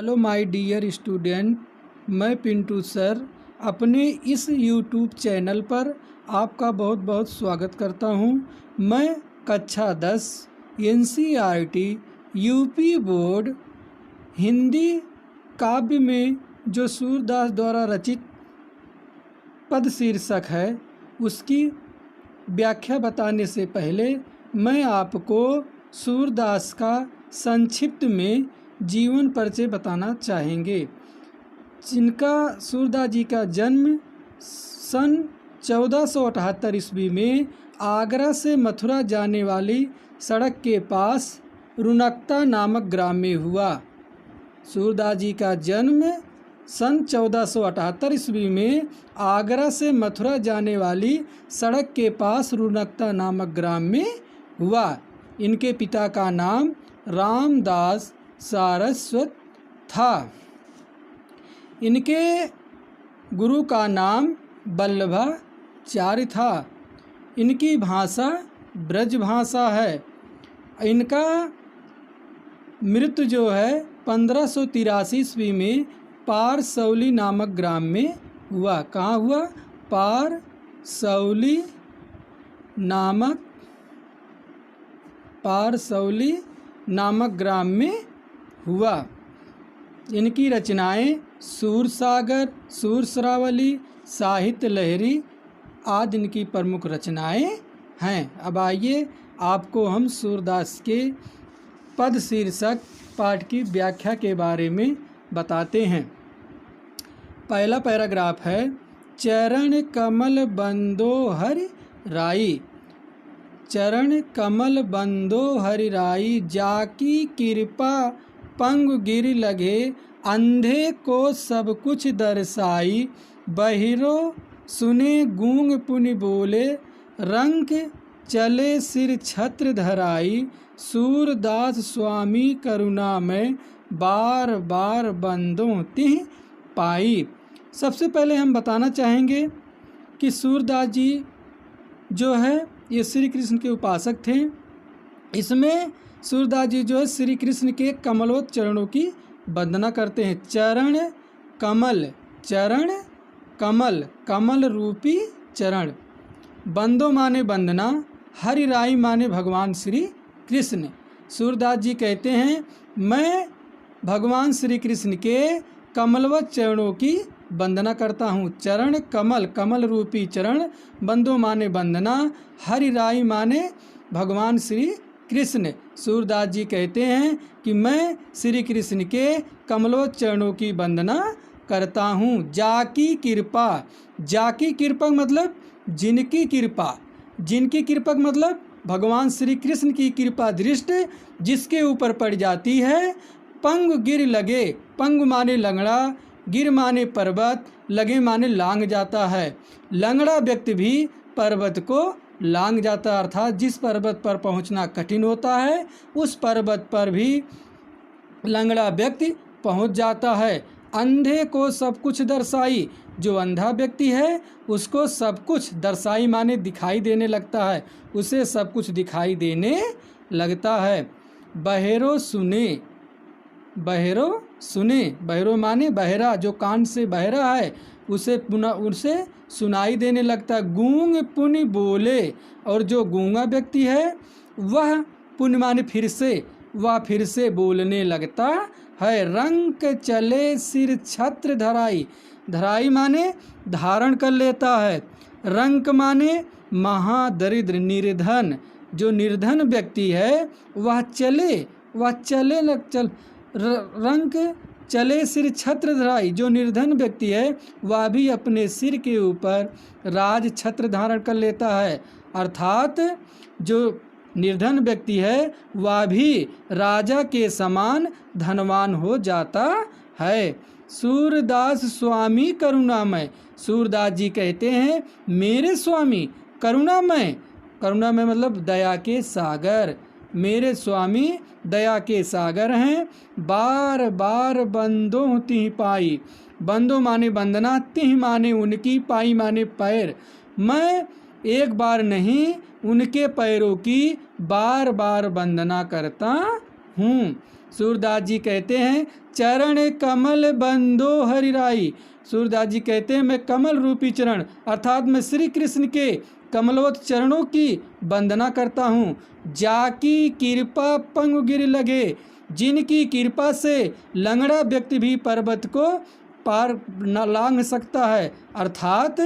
Hello my dear student, मैं Pintu sir अपने इस यूट्यूब चैनल पर आपका बहुत बहुत स्वागत करता हूं। मैं कक्षा 10 एनसीईआरटी यूपी बोर्ड हिंदी काव्य में जो सूरदास द्वारा रचित पद शीर्षक है उसकी व्याख्या बताने से पहले मैं आपको सूरदास का संक्षिप्त में जीवन परिचय बताना चाहेंगे। जिनका सूरदास जी का जन्म सन 1478 ईस्वी में आगरा से मथुरा जाने वाली सड़क के पास रुनकता नामक ग्राम में हुआ। सूरदास जी का जन्म सन 1478 ईस्वी में आगरा से मथुरा जाने वाली सड़क के पास रुनकता नामक ग्राम में हुआ। इनके पिता का नाम रामदास सारस्वत था। इनके गुरु का नाम वल्लभाचार्य था। इनकी भाषा ब्रज भाषा है। इनका मृत्यु जो है 1583 ईस्वी में पारसौली नामक ग्राम में हुआ। कहाँ हुआ? पारसौली नामक ग्राम में हुआ। इनकी रचनाएं सूरसागर, सूरश्रावली, साहित्य लहरी आदि इनकी प्रमुख रचनाएं हैं। अब आइए आपको हम सूरदास के पद शीर्षक पाठ की व्याख्या के बारे में बताते हैं। पहला पैराग्राफ है, चरण कमल बंदो हरि राई। चरण कमल बंदो हरि राई, जाकी कृपा पंग गिर लगे, अंधे को सब कुछ दर्शाई। बहिरो सुने गूंग पुनि बोले, रंक चले सिर छत्र धराई। सूरदास स्वामी करुणा में, बार बार बंदों तिह पाई। सबसे पहले हम बताना चाहेंगे कि सूरदास जी जो है ये श्री कृष्ण के उपासक थे। इसमें सूरदास जी जो है श्री कृष्ण के कमलोत चरणों की वंदना करते हैं। चरण कमल, चरण कमल, कमल रूपी चरण। बंदो माने वंदना, हरि राई माने भगवान श्री कृष्ण। सूरदास जी कहते हैं मैं भगवान श्री कृष्ण के कमलवत चरणों की वंदना करता हूँ। चरण कमल, कमल रूपी चरण। बंदो माने वंदना, हरि राई माने भगवान श्री कृष्ण। सूरदास जी कहते हैं कि मैं श्री कृष्ण के कमलोत चरणों की वंदना करता हूँ। जाकी कृपा, जाकी कृपा मतलब जिनकी कृपा, जिनकी कृपा मतलब भगवान श्री कृष्ण की कृपा दृष्टि जिसके ऊपर पड़ जाती है। पंग गिर लगे, पंग माने लंगड़ा, गिर माने पर्वत, लगे माने लांग जाता है। लंगड़ा व्यक्ति भी पर्वत को लांग जाता, अर्थात जिस पर्वत पर पहुंचना कठिन होता है उस पर्वत पर भी लंगड़ा व्यक्ति पहुंच जाता है। अंधे को सब कुछ दर्शाई, जो अंधा व्यक्ति है उसको सब कुछ दर्शाई माने दिखाई देने लगता है, उसे सब कुछ दिखाई देने लगता है। बहेरो सुने, बहेरो सुने, बहेरो माने बहरा, जो कान से बहरा है उसे सुनाई देने लगता है। गूंग पुनि बोले, और जो गूंगा व्यक्ति है वह पुनि माने फिर से, वह फिर से बोलने लगता है। रंक चले सिर छत्र धराई, धराई माने धारण कर लेता है। रंक माने महादरिद्र, निर्धन, जो निर्धन व्यक्ति है वह चले, वह चले रंक चले सिर छत्र धराई, जो निर्धन व्यक्ति है वह भी अपने सिर के ऊपर राज छत्र धारण कर लेता है। अर्थात जो निर्धन व्यक्ति है वह भी राजा के समान धनवान हो जाता है। सूरदास स्वामी करुणामय, सूरदास जी कहते हैं मेरे स्वामी करुणामय, करुणामय मतलब दया के सागर, मेरे स्वामी दया के सागर हैं। बार बार बंदों तिह पाई, बंदो माने वंदना, तिह माने उनकी, पाई माने पैर। मैं एक बार नहीं उनके पैरों की बार बार वंदना करता हूँ। सूरदास जी कहते हैं चरण कमल बंदो हरिराई। सूरदास जी कहते हैं मैं कमल रूपी चरण अर्थात मैं श्री कृष्ण के कमलवत चरणों की वंदना करता हूँ। जाकी कृपा पंग गिर लगे, जिनकी कृपा से लंगड़ा व्यक्ति भी पर्वत को पार न लांघ सकता है, अर्थात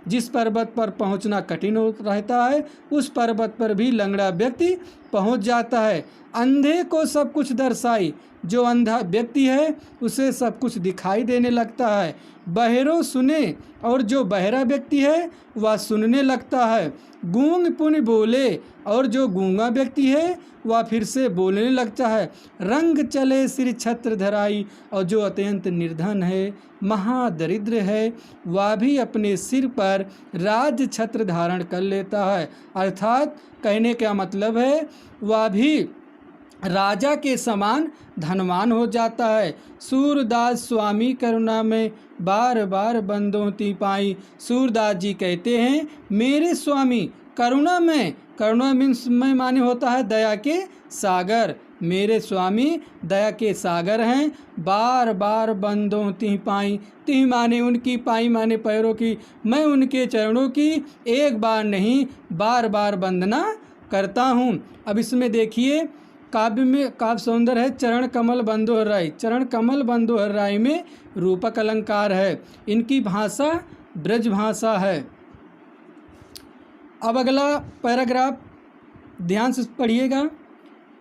जिस पर्वत पर पहुंचना कठिन हो रहता है उस पर्वत पर भी लंगड़ा व्यक्ति पहुंच जाता है। अंधे को सब कुछ दर्शाई, जो अंधा व्यक्ति है उसे सब कुछ दिखाई देने लगता है। बहरो सुने, और जो बहरा व्यक्ति है वह सुनने लगता है। गूंग पुन बोले, और जो गूंगा व्यक्ति है वह फिर से बोलने लगता है। रंग चले सिर छत्र धराई, और जो अत्यंत निर्धन है महादरिद्र है वह भी अपने सिर पर राज छत्र धारण कर लेता है, अर्थात कहने का मतलब है वह भी राजा के समान धनवान हो जाता है। सूरदास स्वामी करुणा में बार बार बंदों ती पाई। सूरदास जी कहते हैं मेरे स्वामी करुणा में, करुणा मीन्स में माने होता है दया के सागर, मेरे स्वामी दया के सागर हैं। बार बार बंदों ती पाई, ती माने उनकी, पाई माने पैरों की, मैं उनके चरणों की एक बार नहीं बार बार वंदना करता हूँ। अब इसमें देखिए काव्य में काव्य सौंदर्य है चरण कमल बंदो हर्राई। चरण कमल बंदो हर्राई में रूपक अलंकार है, इनकी भाषा ब्रज भाषा है। अब अगला पैराग्राफ ध्यान से पढ़िएगा।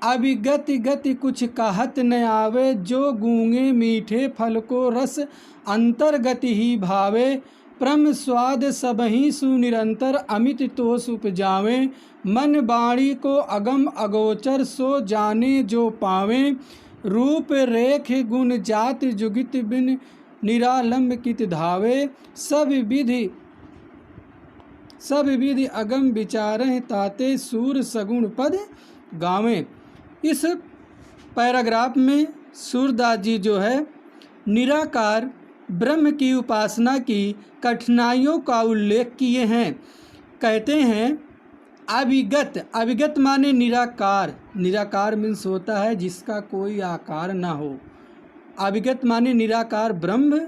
अभी गति गति कुछ कहत न आवे, जो गूंगे मीठे फल को रस अंतर्गति ही भावे। परम स्वाद सबही सुनिरंतर अमित तोष उपजावे। मन बाणी को अगम अगोचर सो जाने जो पावे। रूप रेख गुण जात जुगित बिन निरालंब कित धावे। सब विधि अगम विचारें ताते सूर सगुण पद गावें। इस पैराग्राफ में सूरदास जी जो है निराकार ब्रह्म की उपासना की कठिनाइयों का उल्लेख किए हैं। कहते हैं अविगत, अविगत माने निराकार, निराकार मीन्स होता है जिसका कोई आकार ना हो। अविगत माने निराकार ब्रह्म,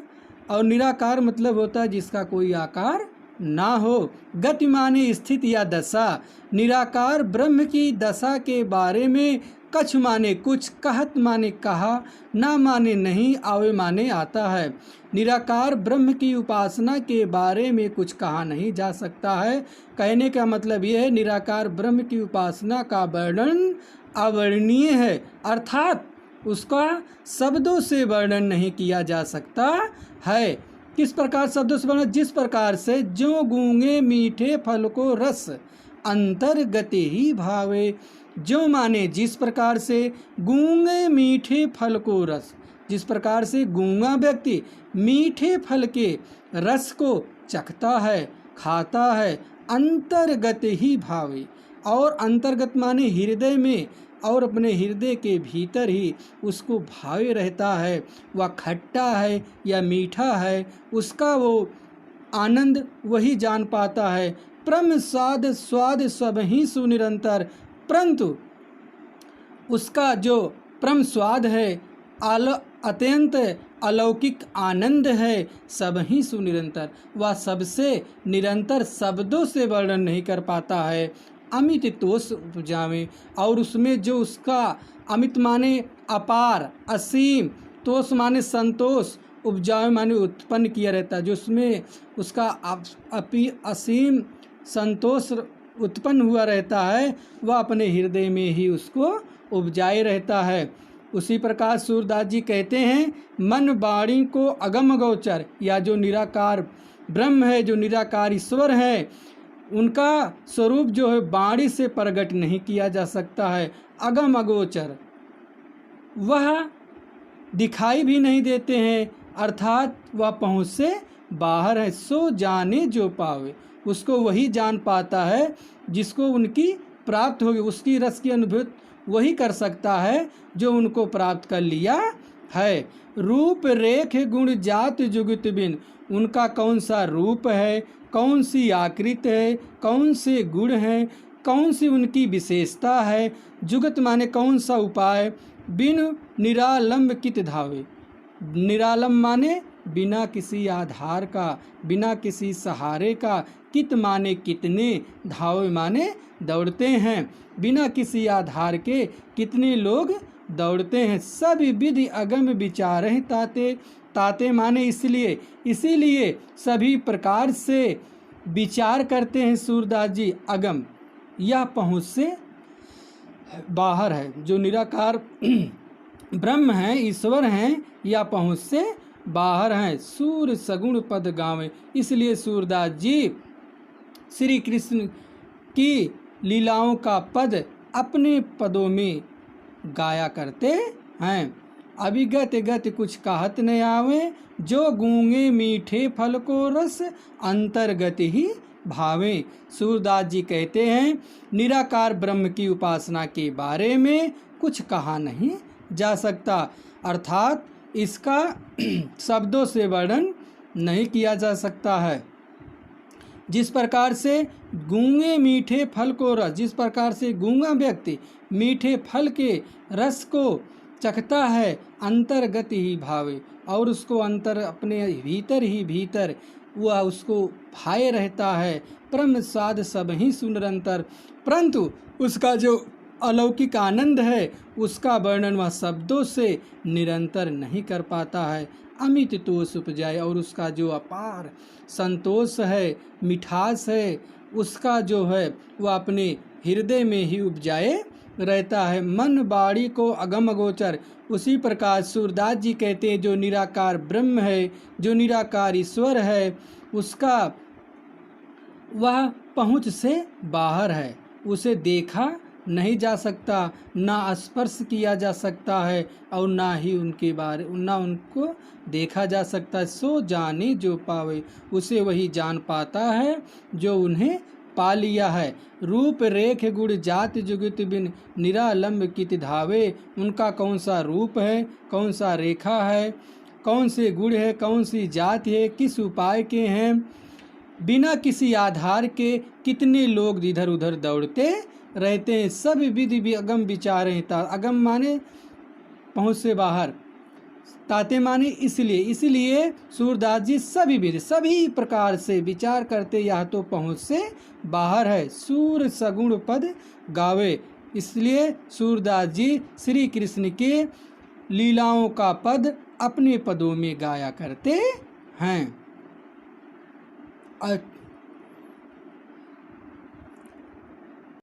और निराकार मतलब होता है जिसका कोई आकार ना हो। गति माने स्थिति या दशा। निराकार ब्रह्म की दशा के बारे में कछ माने कुछ, कहत माने कहा, ना माने नहीं, आवे माने आता है। निराकार ब्रह्म की उपासना के बारे में कुछ कहा नहीं जा सकता है। कहने का मतलब यह है निराकार ब्रह्म की उपासना का वर्णन अवर्णनीय है, अर्थात उसका शब्दों से वर्णन नहीं किया जा सकता है। किस प्रकार शब्दों से वर्णन? जिस प्रकार से जो गूंगे मीठे फल को रस अंतर्गति ही भावे। जो माने जिस प्रकार से गूंगे मीठे फल को रस, जिस प्रकार से गूंगा व्यक्ति मीठे फल के रस को चखता है, खाता है, अंतर्गत ही भावे। और अंतर्गत माने हृदय में, और अपने हृदय के भीतर ही उसको भावे रहता है। वह खट्टा है या मीठा है, उसका वो आनंद वही जान पाता है। परम स्वाद स्वाद सब ही सुनिरंतर, परंतु उसका जो परम स्वाद है, अत्यंत अलौकिक आनंद है, सब ही सुनिरंतर, वह सबसे निरंतर शब्दों से वर्णन नहीं कर पाता है। अमित तोष उपजावे, और उसमें जो उसका अमित माने अपार, असीम, तोष माने संतोष, उपजावे माने उत्पन्न किया रहता है, जो उसमें उसका असीम संतोष उत्पन्न हुआ रहता है, वह अपने हृदय में ही उसको उपजाए रहता है। उसी प्रकार सूरदास जी कहते हैं मन वाणी को अगम गोचर, या जो निराकार ब्रह्म है, जो निराकार ईश्वर है, उनका स्वरूप जो है वाणी से प्रकट नहीं किया जा सकता है। अगम अगोचर, वह दिखाई भी नहीं देते हैं, अर्थात वह पहुँच से बाहर है। सो जाने जो पावे, उसको वही जान पाता है जिसको उनकी प्राप्त होगी। उसकी रस की अनुभूति वही कर सकता है जो उनको प्राप्त कर लिया है। रूप रेख गुण जात जुगत बिन, उनका कौन सा रूप है, कौन सी आकृति है, कौन से गुण हैं, कौन सी उनकी विशेषता है। जुगत माने कौन सा उपाय, बिन निरालंब कित धावे। निरालंब माने बिना किसी आधार का, बिना किसी सहारे का। कित माने कितने, धावे माने दौड़ते हैं। बिना किसी आधार के कितने लोग दौड़ते हैं। सब विधि अगम विचारहि ताते। ताते माने इसलिए, इसीलिए सभी प्रकार से विचार करते हैं सूरदास जी। अगम यह पहुँच से बाहर है, जो निराकार ब्रह्म हैं, ईश्वर हैं, या पहुँच से बाहर हैं। सूर सगुण पद गावे, इसलिए सूरदास जी श्री कृष्ण की लीलाओं का पद अपने पदों में गाया करते हैं। अभिगत गति कुछ कहत न आवे, जो गूंगे मीठे फल को रस अंतर्गत ही भावें। सूरदास जी कहते हैं निराकार ब्रह्म की उपासना के बारे में कुछ कहा नहीं जा सकता, अर्थात इसका शब्दों से वर्णन नहीं किया जा सकता है। जिस प्रकार से गूंगे मीठे फल को रस, जिस प्रकार से गूंगा व्यक्ति मीठे फल के रस को चखता है, अंतर्गत ही भावे, और उसको अंतर अपने भीतर ही भीतर वह उसको भाए रहता है। परम स्वाद सब ही सुनिरंतर, परंतु उसका जो अलौकिक आनंद है उसका वर्णन वह शब्दों से निरंतर नहीं कर पाता है। अमित तोष उपजाए, और उसका जो अपार संतोष है, मिठास है, उसका जो है वह अपने हृदय में ही उपजाए रहता है। मन बाड़ी को अगम अगोचर, उसी प्रकार सूरदास जी कहते हैं जो निराकार ब्रह्म है, जो निराकार ईश्वर है, उसका वह पहुँच से बाहर है। उसे देखा नहीं जा सकता, ना स्पर्श किया जा सकता है, और ना ही ना उनको देखा जा सकता। सो जाने जो पावे, उसे वही जान पाता है जो उन्हें पा लिया है। रूप रेख गुण जाति जुगत बिन, निरालंब कित धावे। उनका कौन सा रूप है, कौन सा रेखा है, कौन से गुण है, कौन सी जाति है, किस उपाय के हैं, बिना किसी आधार के कितने लोग इधर उधर दौड़ते रहते हैं। सब विधि भी अगम विचार हैं। अगम माने पहुँच से बाहर, ताते माने इसलिए सूरदास जी सभी विधि सभी प्रकार से विचार करते, यह तो पहुँच से बाहर है। सूर सगुण पद गावे, इसलिए सूरदास जी श्री कृष्ण के लीलाओं का पद अपने पदों में गाया करते हैं।